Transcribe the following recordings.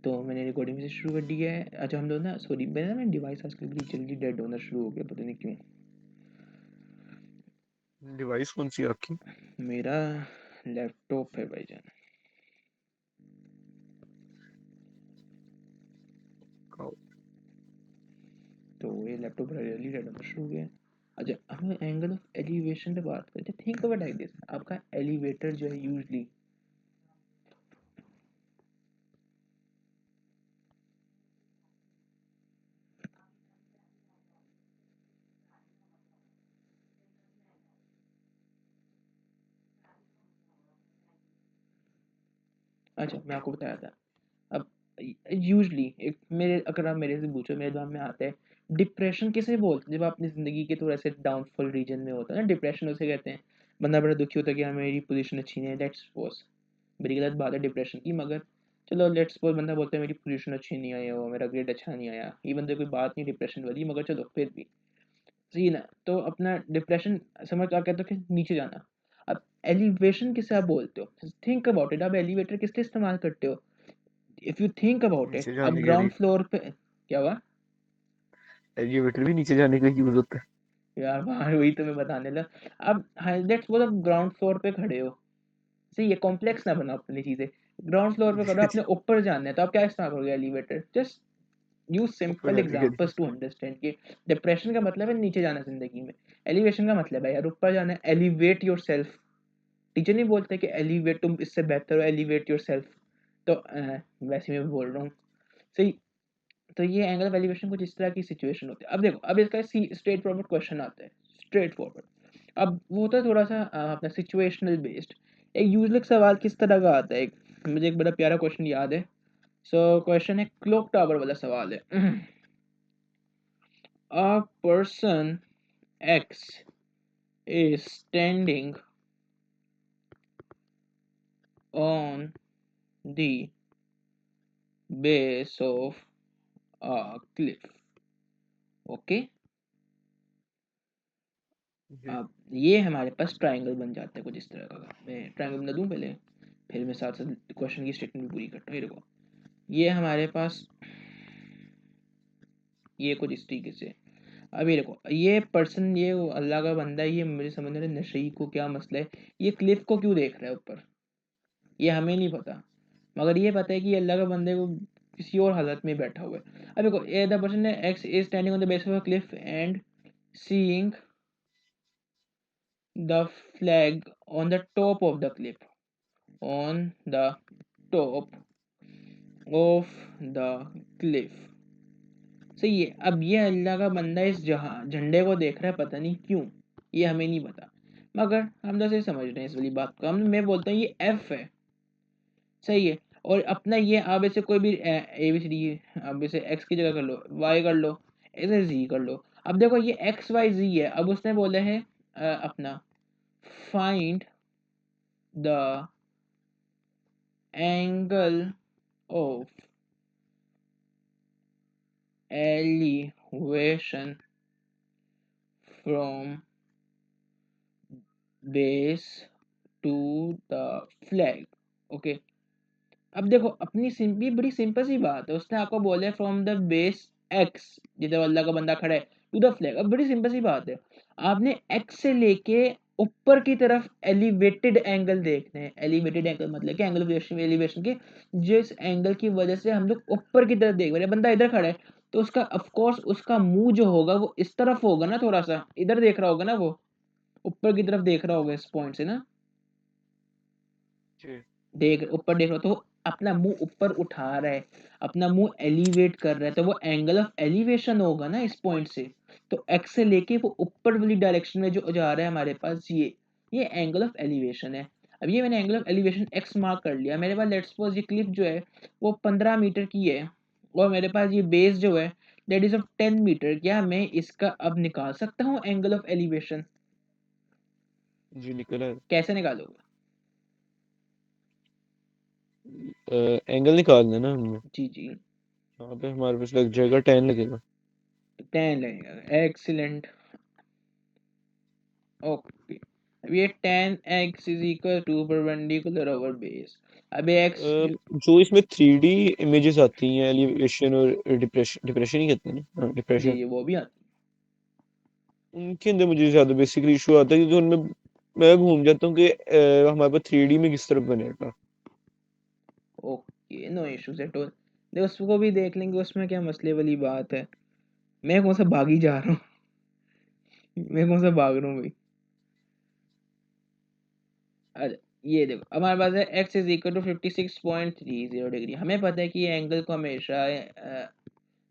तो मैंने रिकॉर्डिंग से शुरू कर दी है। अच्छा हम लोग ना सॉरी मैंने डिवाइस आजकल बड़ी जल्दी डेड होना शुरू हो गया, पता नहीं क्यों। डिवाइस कौन सी है आपकी? मेरा लैपटॉप है भाईजान। तो ये लैपटॉप बड़ा जल्दी डेड होना शुरू हो गया। अच्छा हम एंगल ऑफ एलिवेशन पे बात करते हैं। थिंक अबाउट लाइक दिस, आपका एलिवेटर जो है यूजली अच्छा मैं आपको बताया था। अब यूजली एक मेरे अगर आप मेरे से पूछो मेरे दिमाग में आता है डिप्रेशन किसे बोलते हैं। जब आप अपनी ज़िंदगी के थोड़ा सा डाउनफॉल रीजन में होता है ना, डिप्रेशन उसे कहते हैं। बंदा बड़ा दुखी होता है कि हाँ मेरी पोजीशन अच्छी नहीं है, लेट्स सपोज मेरी गलत बात है डिप्रेशन की, मगर चलो लेट्स सपोज बंदा बोलता है मेरी पोजीशन अच्छी नहीं आई हो, मेरा ग्रेड अच्छा नहीं आया, ये बंदे कोई बात नहीं डिप्रेशन वाली, मगर चलो फिर भी सही ना। तो अपना डिप्रेशन समझ आ कहते हो कि नीचे जाना। अब एलिवेशन किसे आप बोलते हो, थिंक अबाउट इट। आप एलिवेटर किस लिए इस्तेमाल करते हो? If you think about it, नीचे अब जाने के लिए। ग्राउंड फ्लोर पे क्या हुआ? एलिवेटर भी नीचे जाने का यूज होता है। यार वहाँ वही तो मैं बताने लगा। अब लेट्स सपोज आप ग्राउंड फ्लोर पे खड़े हो, सही है, कॉम्प्लेक्स ना बनाओ अपनी चीजें। ग्राउंड फ्लोर पे खड़े हो, आपने ऊपर जाना है, तो आप क्या इस्तेमाल करोगे? एलिवेटर। जस्ट यूज ऊपर सिंपल जाने के लिए। एग्जांपल्स टू अंडरस्टैंड कि डिप्रेशन का मतलब है नीचे जाना जिंदगी में, एलिवेशन का मतलब है यार ऊपर जाना है, एलिवेट योरसेल्फ। टीचर नहीं बोलते कि एलिवेट, तुम इससे बेहतर हो, एलिवेट योरसेल्फ। तो वैसे मैं बोल रहा हूँ, सही। तो ये एंगल ऑफ एलिवेशन कुछ इस तरह की सिचुएशन होती है। अब देखो अब इसका स्ट्रेट फॉरवर्ड क्वेश्चन आता है, स्ट्रेट फॉरवर्ड। अब वो होता है थोड़ा सा अपना सिचुएशनल बेस्ड। एक यूजली सवाल किस तरह का आता है, मुझे एक बड़ा प्यारा क्वेश्चन याद है। सो क्वेश्चन है क्लॉक टावर वाला सवाल है। A person X is standing on the base of a cliff. Okay, जी। अब ये हमारे पास ट्रायंगल बन जाता है कुछ इस तरह का। मैं ट्रायंगल बना दूं पहले, फिर मैं साथ साथ क्वेश्चन की स्टेटमेंट भी पूरी करता हूँ। ये देखो, ये हमारे पास ये कुछ इस तरीके से। अब ये देखो, ये पर्सन, ये अल्लाह का बंदा है, ये मुझे समझ नहीं आ रहा नशई को क्या मसला है, ये क्लिफ को क्यों देख रहा है ऊपर, ये हमें नहीं पता। मगर ये पता है कि अल्लाह का बंदे को किसी और हालत में बैठा हुआ है। अब देखो ये द पर्सन है x is standing on the base of a Cliff and seeing the flag on the top of the Cliff, on the top of the cliff। सही है। अब ये अल्लाह का बंदा इस जहाँ झंडे को देख रहा है, पता नहीं क्यों, ये हमें नहीं पता, मगर हम तो सही समझ रहे हैं इस वाली बात को। हम मैं बोलता हूँ ये एफ है, सही है। और अपना ये आप इसे कोई भी ए बी सी डी, अब इसे एक्स की जगह कर लो, वाई कर लो, इसे जी कर लो। अब देखो ये एक्स वाई जी है, अब उसने बोला है अपना find the angle of elevation from base to the flag। Okay, अब देखो अपनी सिंपली बड़ी सिंपल सी बात है, उसने आपको बोला है फ्रॉम द बेस एक्स, जिधर अल्लाह का बंदा खड़ा है, टू द फ्लैग। अब बड़ी सिंपल सी बात है, आपने एक्स से लेके ऊपर की तरफ एलिवेटेड एंगल देखने हैं। एलिवेटेड एंगल मतलब कि एंगल ऑफ एलिवेशन के, जिस एंगल की वजह से हम लोग ऊपर की तरफ देख रहे हैं। बंदा इधर खड़ा है तो उसका ऑफ कोर्स उसका मुंह जो होगा वो इस तरफ होगा ना, थोड़ा सा इधर देख रहा होगा ना, वो ऊपर की तरफ देख रहा होगा इस पॉइंट से ना, जी। देख ऊपर देख रहा हो तो अपना मुंह ऊपर उठा रहा है, अपना मुंह एलिवेट कर रहा है, तो वो एंगल ऑफ एलिवेशन होगा ना इस पॉइंट से। तो एक्स से लेके वो ऊपर वाली डायरेक्शन में जो जा रहा है हमारे पास, ये एंगल ऑफ एलिवेशन है। अब ये मैंने angle of elevation x mark कर लिया। मेरे पास लेट्स सपोज ये क्लिफ जो है वो 15 मीटर की है, और मेरे पास ये बेस जो है दैट इज ऑफ 10 मीटर। क्या मैं इसका अब निकाल सकता हूँ एंगल ऑफ एलिवेशन? जी निकला कैसे निकालोगे? है। एंगल निकालना है ना हमने। जी जी, यहाँ पे हमारे पास लग जाएगा 10 लगेगा। 10 लगेगा, एक्सीलेंट। ओके, अब ये 10x is equal to perpendicular over base. अबे एक्स जो इसमें 3D इमेजेस आती हैं, एलिवेशन और डिप्रेशन, डिप्रेशन ही कहते हैं ना, हाँ डिप्रेशन, ये वो भी आती उनके अंदर मुझे ज्यादा बेसिकली इशू आता है, क्योंकि उनमें मैं घूम जाता हूँ कि हमारे पास 3D में किस तरह बनेगा। Okay, no issues at all. देख उसको भी देख लेंगे, उसमें क्या मसले वाली बात है। मैं कौन सा भागी जा रहा हूँ मैं कौन सा भाग रहा हूँ भाई। अच्छा, ये देखो हमारे पास है x is equal to 56.30 degree. हमें पता है कि ये एंगल को हमेशा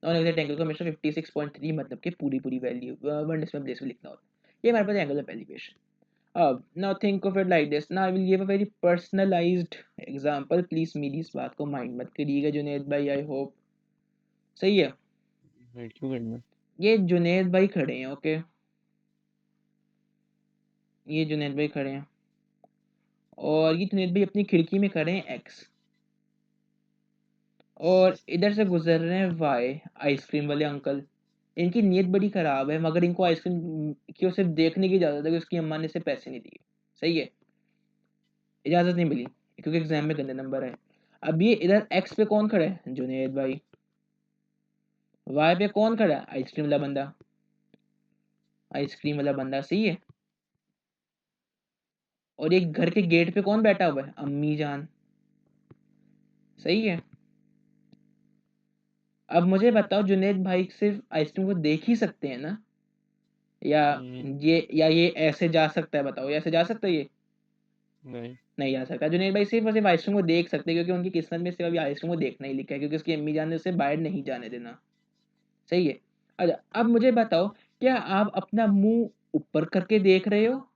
नॉन एग्जैक्ट एंगल को हमेशा 56.3 मतलब कि पूरी पूरी वैल्यू वन डेसिमल प्लेस में लिखना होता है। ये हमारे पास एंगल ऑफ एलिवेशन। अब now think of it like this, now I will give a very personalised example. Please मेरी इस बात को माइंड मत करिएगा जुनेद भाई, आई होप सही है। राइट, क्यों करना। ये जुनेद भाई खड़े हैं, ओके, ये जुनेद भाई खड़े हैं और ये जुनेद भाई अपनी खिड़की में खड़े हैं एक्स, और इधर से गुजर रहे हैं वाई, आइसक्रीम वाले अंकल। इनकी नीयत बड़ी खराब है, मगर इनको आइसक्रीम की सिर्फ देखने की इजाजत है कि उसकी अम्मा ने इसे पैसे नहीं दिए। सही है, इजाजत नहीं मिली क्योंकि एग्जाम में गंदे नंबर है। अब ये इधर एक्स पे कौन खड़ा है, जुनेद भाई। वाई पे कौन खड़ा है, आइसक्रीम वाला बंदा, आइसक्रीम वाला बंदा, सही है। और एक घर के गेट पे कौन बैठा हुआ है, अम्मी जान, सही है। अब मुझे बताओ जुनेद भाई सिर्फ आइसक्रीम को देख ही सकते हैं ना, या ये ऐसे जा सकता है, बताओ ये ऐसे जा सकता है ये, नहीं। नहीं जा सकता। जुनेद भाई सिर्फ और सिर्फ आइसक्रीम को देख सकते हैं, क्योंकि उनकी किस्मत में सिर्फ अभी आइसक्रीम को देखना ही लिखा है, क्योंकि उसकी अम्मी जान ने उसे बाहर नहीं जाने देना। सही है। अच्छा अब मुझे बताओ, क्या आप अपना मुंह ऊपर करके देख रहे हो,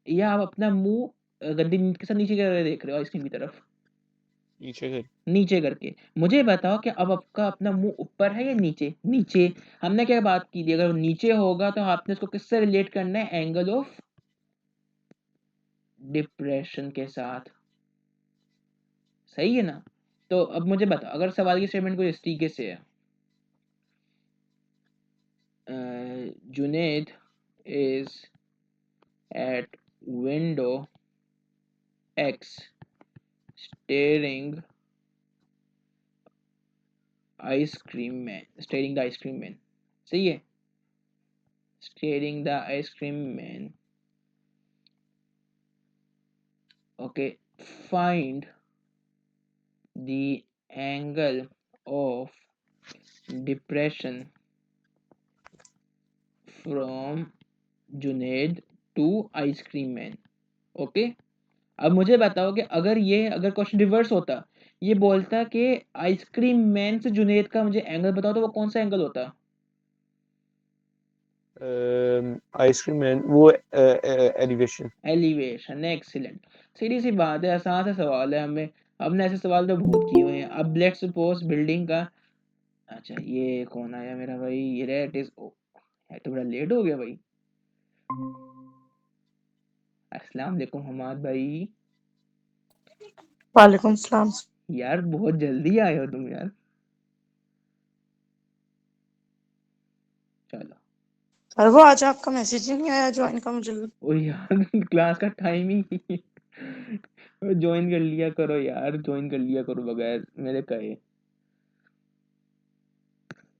या आप अपना मुंह गंदी नींद के साथ नीचे करके देख रहे हो आइसक्रीम की तरफ, नीचे कर। नीचे करके। मुझे बताओ कि अब आपका अपना मुंह ऊपर है या नीचे, नीचे। हमने क्या बात की थी, अगर नीचे होगा तो आपने इसको किससे रिलेट करना है, एंगल ऑफ डिप्रेशन के साथ, सही है ना। तो अब मुझे बताओ, अगर सवाल की स्टेटमेंट कुछ इस तरीके से है, Junaid is at window x staring ice cream man, staring the ice cream man, सही है, staring the ice cream man, okay. Find the angle of depression from Junaid to ice cream man, okay. अब मुझे बताओ कि अगर क्वेश्चन रिवर्स होता, ये बोलता कि आइसक्रीम मैन से जुनेद का मुझे एंगल बताओ, तो वो कौन सा एंगल होता। आइसक्रीम मैन वो एलिवेशन। Elevation, excellent. सीधी सी बात है, आसान सा सवाल है। हमें हमने ऐसे सवाल तो बहुत किए हुए हैं। अब लेट्स सपोज बिल्डिंग का, अच्छा ये कौन आया मेरा भाई, ये रेट इज ओ, है तो बड़ा लेट हो गया भाई। अस्सलाम वालेकुम हमाद भाई। वालेकुम सलाम। यार बहुत जल्दी आए हो तुम यार, चलो। और वो आज आपका मैसेज ही नहीं आया ज्वाइन का मुझे। ओ यार क्लास का टाइम ही ज्वाइन कर लिया करो यार, ज्वाइन कर लिया करो बगैर मेरे कहे।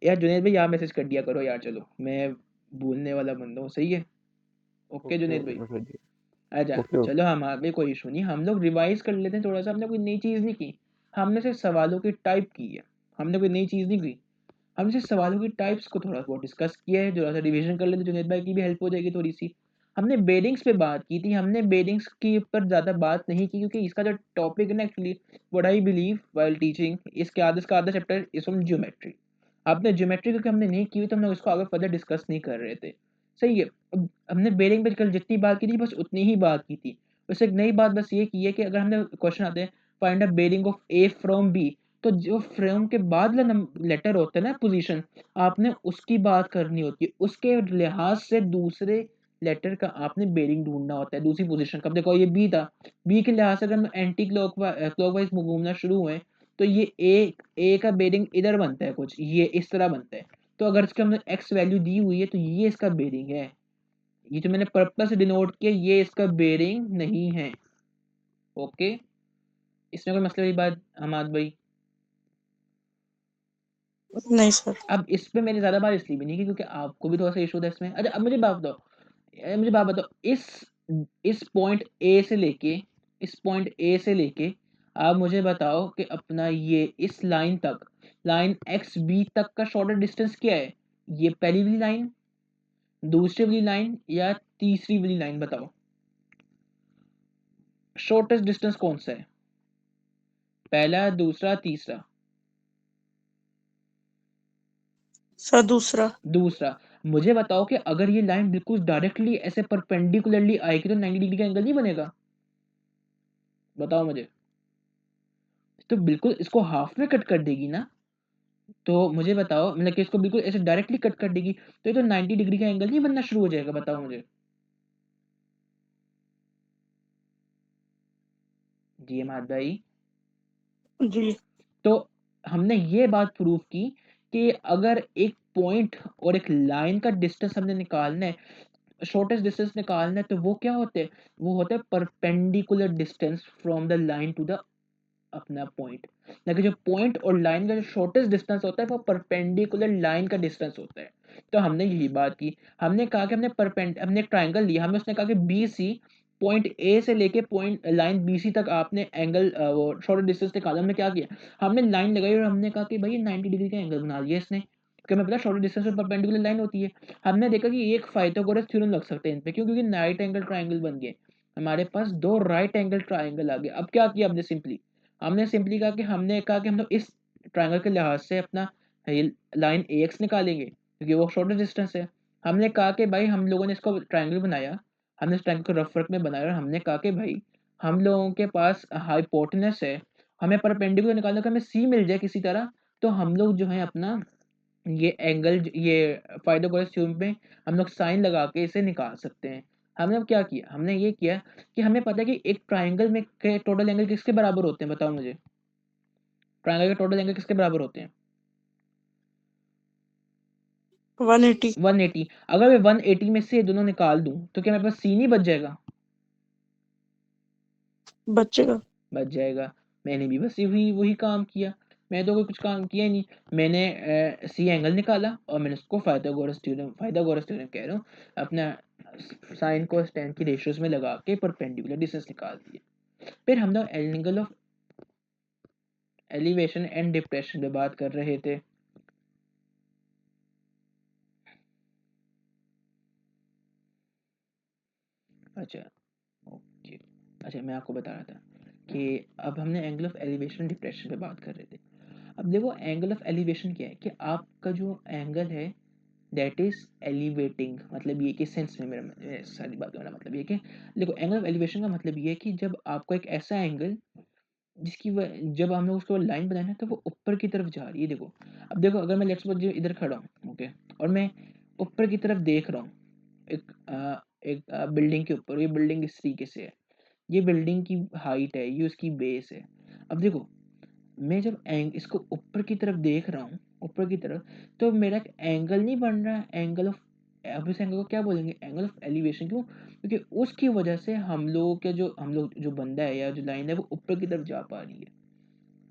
यार जुनेद भाई आप मैसेज कर दिया करो यार, चलो मैं भूलने वाला बंदा हूँ, सही है। ओके ओके जुनेद ओके भाई। ओके अच्छा ओके ओके। चलो, हमारे कोई इशू नहीं, हम लोग रिवाइज कर लेते हैं थोड़ा सा। हमने कोई नई चीज़ नहीं की, हमने सिर्फ सवालों की टाइप की है, हमने कोई नई चीज़ नहीं की। हमने सिर्फ सवालों की टाइप्स को थोड़ा बहुत डिस्कस किया है, थोड़ा सा रिवीजन कर लेते, जुनेद भाई की भी हेल्प हो जाएगी थोड़ी सी। हमने बेरिंग्स पे बात की थी, हमने बेरिंग्स के ऊपर ज़्यादा बात नहीं की, क्योंकि इसका जो टॉपिक है ना, actually what I believe while teaching, इसका आधा चैप्टर इज फ्रॉम ज्योमेट्री। आपने ज्योमेट्री क्योंकि हमने नहीं की हुई, तो हम लोग इसको आगे फर्दर डिस्कस नहीं कर रहे थे, सही है। अब हमने बेरिंग पे कल जितनी बात की थी बस उतनी ही बात की थी। उससे एक नई बात बस ये की है कि अगर हमने क्वेश्चन आते हैं find a bearing of A from B, तो जो फ्रॉम के बाद लेटर होता है ना, पोजीशन, आपने उसकी बात करनी होती है, उसके लिहाज से दूसरे लेटर का आपने बेरिंग ढूंढना होता है, दूसरी पोजीशन का। अब देखो ये बी था, बी के लिहाज से अगर हम एंटी क्लॉकवाइज घूमना शुरू हुए, तो ये ए का बेरिंग इधर बनता है, कुछ ये इस तरह बनता है। तो अगर इसके हमने एक्स वैल्यू दी हुई है, तो ये इसका बेरिंग है। ये जो मैंने पर्पस से डिनोट किया, ये इसका बेरिंग नहीं है, ओके। इसमें कोई मसले वाली बात हमाद भाई? नहीं सर। अब इस पे मैंने ज़्यादा बात इसलिए भी नहीं की क्योंकि आपको भी थोड़ा सा इशू था इसमें। अच्छा अब मुझे बात बताओ, मुझे बात बताओ, इस पॉइंट ए से लेके, इस पॉइंट ए से लेके आप मुझे बताओ कि अपना ये इस लाइन तक, लाइन एक्स बी तक का शॉर्टर डिस्टेंस क्या है? ये पहली वाली लाइन, दूसरी वाली लाइन या तीसरी वाली लाइन? बताओ शॉर्टेस्ट डिस्टेंस कौन सा है, पहला, दूसरा, तीसरा? सर दूसरा। दूसरा। मुझे बताओ कि अगर ये लाइन बिल्कुल डायरेक्टली ऐसे परपेंडिकुलरली आएगी तो 90 डिग्री का एंगल नहीं बनेगा? बताओ मुझे। तो बिल्कुल इसको हाफ में कट कर देगी ना? तो मुझे बताओ, मतलब कि इसको बिल्कुल ऐसे डायरेक्टली कट कर देगी तो ये तो 90 डिग्री का एंगल नहीं बनना शुरू हो जाएगा? बताओ मुझे। जी अहमद भाई। जी। तो हमने ये बात प्रूव की कि अगर एक पॉइंट और एक लाइन का डिस्टेंस हमने निकालना है, शॉर्टेस्ट डिस्टेंस निकालना है, तो वो क्या होते हैं? वो होता है perpendicular distance from the line to the अपना पॉइंट। लेकिन जो पॉइंट और लाइन का जो शॉर्टेस्ट डिस्टेंस होता है वो परपेंडिकुलर लाइन का डिस्टेंस होता है। तो हमने यही बात की, हमने कहा कि हमने एक ट्राइंगल लिया, हमने उसने कहा कि बी सी, पॉइंट ए से लेके पॉइंट लाइन बी सी तक आपने एंगल वो शॉर्ट डिस्टेंस निकाला। हमने क्या किया, हमने लाइन लगाई और हमने कहा कि भाई 90 डिग्री का एंगल बना लिया इसने, क्योंकि हमें पता शॉर्ट डिस्टेंस में परपेंडिकुलर लाइन होती है। हमने देखा कि एक पाइथागोरस थ्योरम लग सकते हैं इन पे, क्यों? क्योंकि राइट एंगल ट्राइंगल बन गए हमारे पास, दो राइट एंगल ट्राइंगल आ गए। अब क्या किया हमने सिंपली कहा कि हम लोग इस ट्राइंगल के लिहाज से अपना लाइन ए एक्स निकालेंगे क्योंकि वो शॉर्टेस्ट डिस्टेंस है। हमने कहा कि भाई हम लोगों ने इसको ट्राइंगल बनाया, हमने इस ट्राइंगल को रफ वर्क में बनाया और हमने कहा कि भाई हम लोगों के पास हाइपोटेनस है, हमें परपेंडिकुलर निकालने का, हमें सी मिल जाए किसी तरह, तो हम लोग जो है अपना ये एंगल, ये पाइथागोरस थ्योरम पे हम लोग साइन लगा के इसे निकाल सकते हैं। हमने अब क्या किया, हमने ये किया कि हमें पता है कि एक ट्राइंगल में के टोटल एंगल किसके बराबर होते हैं? बताओ मुझे, ट्राइंगल के टोटल एंगल किसके बराबर होते हैं? 180। 180। अगर मैं 180 में से ये दोनों निकाल दूं तो क्या मेरे पास सी नहीं बच जाएगा? बचेगा। बच जाएगा। मैंने भी बस वही काम किया, मैं तो कोई कुछ काम किया ही नहीं। मैंने सी एंगल निकाला और मैंने उसको फाइथागोरस थ्योरम कह रहा हूँ, अपना साइन को tan की रेशियोज में लगा के परपेंडिकुलर डिस्टेंस निकाल दिए। फिर हम लोग angle of elevation and depression पे बात कर रहे थे। अच्छा, ओके। अच्छा मैं आपको बता रहा था कि अब हमने एंगल ऑफ एलिवेशन डिप्रेशन पे बात कर रहे थे। अब देखो एंगल ऑफ एलिवेशन क्या है कि आपका जो एंगल है दैट इज एलिवेटिंग, मतलब ये कि सेंस में मेरा सारी बात का मतलब ये कि देखो एंगल ऑफ एलिवेशन का मतलब ये है कि जब आपको एक ऐसा एंगल जब हम लोग उसको लाइन बनाए ना तो वो ऊपर की तरफ जा रही है। देखो अब देखो, अगर मैं लेट्स सपोज इधर खड़ा हूँ, ओके, और मैं ऊपर की तरफ देख रहा हूँ एक बिल्डिंग के ऊपर, ये बिल्डिंग इस तरीके से है, ये बिल्डिंग की हाइट है, ये उसकी बेस है। अब देखो मैं जब इसको ऊपर की तरफ देख रहा हूँ, ऊपर की तरफ, तो मेरा एक एंगल नहीं बन रहा है, एंगल ऑफ, अब इस एंगल को क्या बोलेंगे? Angle of elevation. क्यों? क्योंकि उसकी वजह से हम लोग जो बंदा है या जो लाइन है वो ऊपर की तरफ जा पा रही है।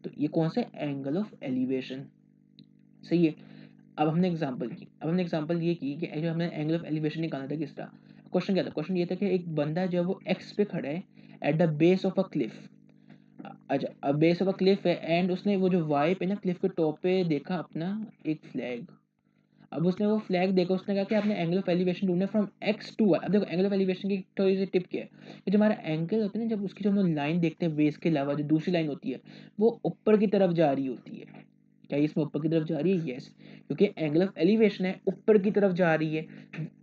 तो ये कौन सा एंगल ऑफ एलिवेशन? सही है। अब हमने एग्जांपल ये की कि जो हमने एंगल ऑफ एलिवेशन निकालना था किसका, क्वेश्चन क्या था? क्वेश्चन ये था कि एक बंदा जब वो एक्स पे खड़ा है at the base of a Cliff, अच्छा अब बेस ऑफ अ क्लिफ है, एंड उसने वो जो वाई पे ना क्लिफ के टॉप पे देखा अपना एक फ्लैग। अब उसने वो फ्लैग देखा, उसने कहा कि आपने एंगल ऑफ एलिवेशन ढूंढना फ्रॉम एक्स टू वाई। अब देखो एंगल ऑफ एलिवेशन की थोड़ी सी टिप क्या है कि जो हमारा एंगल होता है ना, जब उसकी जो हम लोग लाइन देखते हैं बेस के अलावा जो दूसरी लाइन होती है वो ऊपर की तरफ जा रही होती है। क्या ये इसमें ऊपर की तरफ जा रही है? यस, क्योंकि एंगल ऑफ एलिवेशन है, ऊपर की तरफ जा रही है।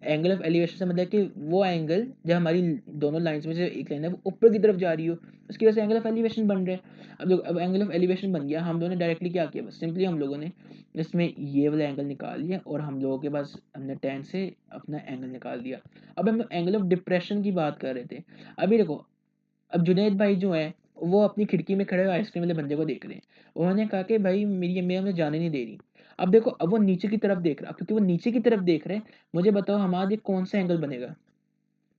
एंगल ऑफ एलिवेशन से मतलब कि वो एंगल जब हमारी दोनों लाइंस में से एक लाइन है वो ऊपर की तरफ जा रही हो, उसकी वजह से एंगल ऑफ एलिवेशन बन रहा है। अब एंगल ऑफ एलिवेशन बन गया, हम लोगों ने डायरेक्टली क्या किया, बस सिंपली हम लोगों ने इसमें ये वाला एंगल निकाल लिया और हम लोगों के पास हमने tan से अपना एंगल निकाल दिया। अब हम एंगल ऑफ डिप्रेशन की बात कर रहे थे। अभी देखो, अब जुनैद भाई जो है वो अपनी खिड़की में खड़े हुए आइसक्रीम वाले बंदे को देख रहे हैं, उन्होंने कहा कि भाई मेरी अम्मी हमें जाने नहीं दे रही। अब देखो, अब वो नीचे की तरफ देख रहा, क्योंकि वो नीचे की तरफ देख रहे हैं, मुझे बताओ हमारा ये कौन सा एंगल बनेगा?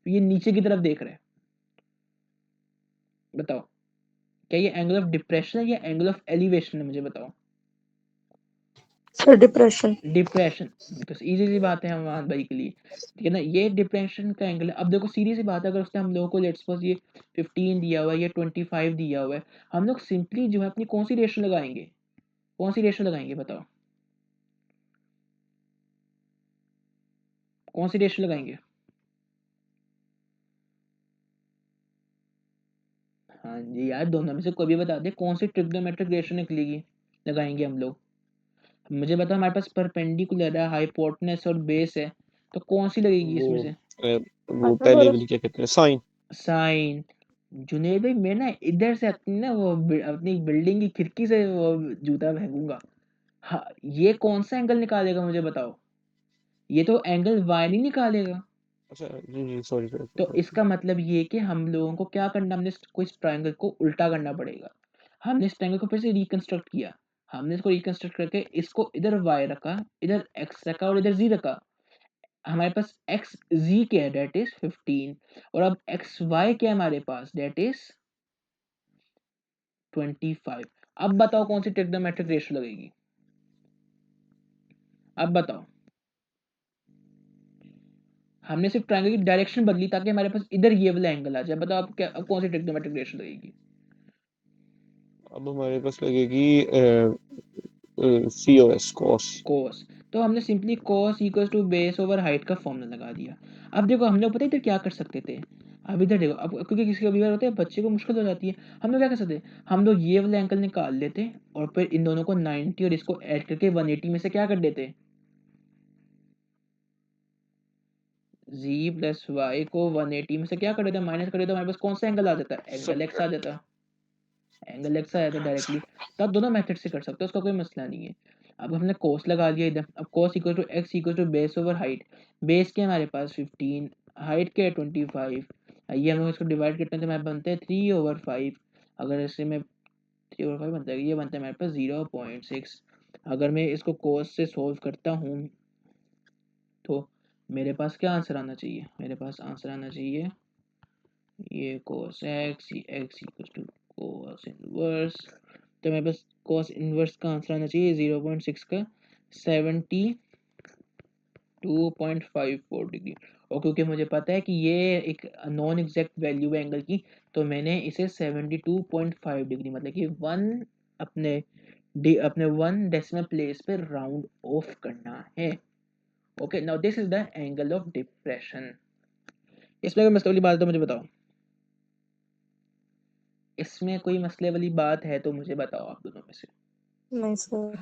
ये नीचे की तरफ देख रहे हैं, बताओ क्या ये एंगल ऑफ डिप्रेशन है या एंगल ऑफ एलिवेशन है, मुझे बताओ। Sir depression. डिप्रेशन, तो इजी सी बात है हमारे भाई के लिए, ठीक है ना, ये डिप्रेशन का एंगल है। अब देखो सीधी सी बात है, अगर उसने हम लोगों को लेट्स सपोज ये 15 दिया हुआ है या 25 दिया हुआ है, हम लोग सिंपली जो है अपनी कौन सी रेशो लगाएंगे, कौन सी रेशो लगाएंगे बताओ, कौन सी रेशो लगाएंगे। हाँ जी यार, दोनों में से कोई भी बता दे कौन सी ट्रिग्नोमेट्रिक रेशो निकलेगी, लगाएंगे हम लोग। मुझे बता, हमारे पास परपेंडिकुलर है, हाइपोटेनस और बेस है, तो कौन सी लगेगी इसमें वो से। वो पहले वाली क्या कहते हैं, साइन। साइन। जुनेद भाई, मैं ना इधर से अपनी ना वो अपनी बिल्डिंग की खिड़की से वो जूता फेंकूंगा। हाँ, ये कौन सा एंगल निकालेगा मुझे बताओ, ये तो एंगल वाई नहीं निकालेगा। अच्छा जी जी, सॉरी तो सॉरी। इसका मतलब ये कि हम लोगों को क्या करना, हमने कोई ट्रायंगल को उल्टा करना पड़ेगा। हमने इस ट्रायंगल को फिर से रिकंस्ट्रक्ट किया, हमने इसको रिकंस्ट्रक्ट करके इसको इधर y रखा, इधर x रखा और इधर z रखा। हमारे पास एक्स जी क्या है, डेट इज 15, और अब एक्स वाई क्या है हमारे पास, डेट इज 25। अब बताओ कौन सी ट्रिग्नोमेट्रिक रेशियो लगेगी, अब बताओ। हमने सिर्फ ट्रायंगल की डायरेक्शन बदली ताकि हमारे पास इधर ये वाला एंगल आ जाए। बताओ अब क्या, अब कौन सी ट्रिग्नोमेट्रिक रेशियो लगेगी। अब हमारे पास लगेगी COS कॉस। कोस। तो हमने simply cos equals to base over height का फॉर्मूला लगा दिया। अब देखो हम लोग पता है इधर क्या कर सकते थे, अब इधर देखो, अब क्योंकि किसी का बार होता है बच्चे को मुश्किल हो जाती है, हम लोग क्या कर सकते हैं, हम लोग ये वाला एंगल निकाल लेते और फिर इन दोनों को 90 और इसको ऐड करके 180 में से क्या कर देते, z प्लस वाई को 180 में से क्या कर देते, माइनस कर देते, हमारे पास कौन सा एंगल आ जाता है, एंगल एक्स आ जाता, एंगल एक्स आ जाता डायरेक्टली। तो आप दोनों मेथड से कर सकते हो, उसका कोई मसला नहीं है। अब हमने कोस लगा लिया इधर, अब cos equal to X equal to base over height. Base के हमारे पास 15, हाइट के 25, ये हम लोग इसको डिवाइड करते हैं तो हमारे बनते हैं 3/5। अगर इससे में 3/5 बनता है, ये बनता है हमारे पास 0.6। अगर मैं इसको कोस से सोल्व करता हूँ तो मेरे पास क्या आंसर आना चाहिए, मेरे पास आंसर आना चाहिए ये cos x equal to cos inverse. तो मेरे पास कोस इनवर्स का आंसर आना चाहिए 0.6 का 72.54 डिग्री। और क्योंकि मुझे पता है कि ये एक नॉन एग्जैक्ट वैल्यू है एंगल की, तो मैंने इसे 72.5 डिग्री मतलब कि अपने वन डेसिमल प्लेस पे राउंड ऑफ करना है। Okay, now this is the angle of depression. इसमें कोई मसले वाली बात है तो मुझे बताओ, इसमें कोई मसले वाली बात है तो मुझे बताओ आप दोनों में से। नहीं सर।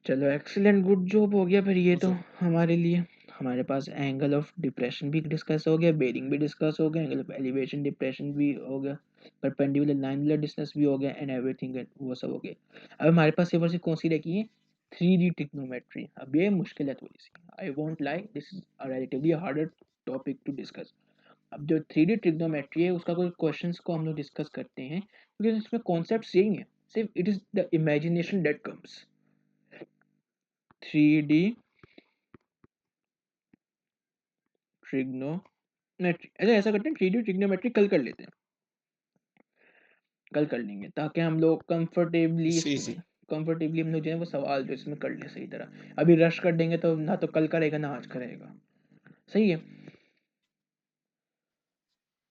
चलो एक्सीलेंट, गुड जॉब हो गया फिर ये तो सर हमारे लिए। हमारे पास एंगल ऑफ डिप्रेशन भी डिस्कस हो गया, बेरिंग भी डिस्कस हो गया, एंगल ऑफ एलिवेशन डिप्रेशन भी हो गया, परपेंडिकुलर लाइन डिस्टेंस भी हो गया एंड एवरीथिंग, वो सब हो गया। अब हमारे पास सिर्फ और सिर्फ कौन सी रखी है, 3D ट्रिग्नोमेट्री। अब ये मुश्किल है थोड़ी सी, I won't lie, this is a relatively harder topic to discuss. अब जो 3D ट्रिग्नोमेट्री है उसका कोई क्वेश्चंस को हम लोग डिस्कस करते हैं, क्योंकि इसमें कॉन्सेप्ट सेम है, सिर्फ it is the imagination that comes. 3D trigonometry, अच्छा ऐसा करते हैं 3D ट्रिग्नोमेट्री कल कर लेते हैं, कल कर लेंगे ताकि हम लोग कंफर्टेबली सी इसमें सी। कंफर्टेबली हम लोग जो है वो सवाल जो इसमें कर लें सही तरह। अभी रश कर देंगे तो ना तो कल का रहेगा ना आज का रहेगा। सही है।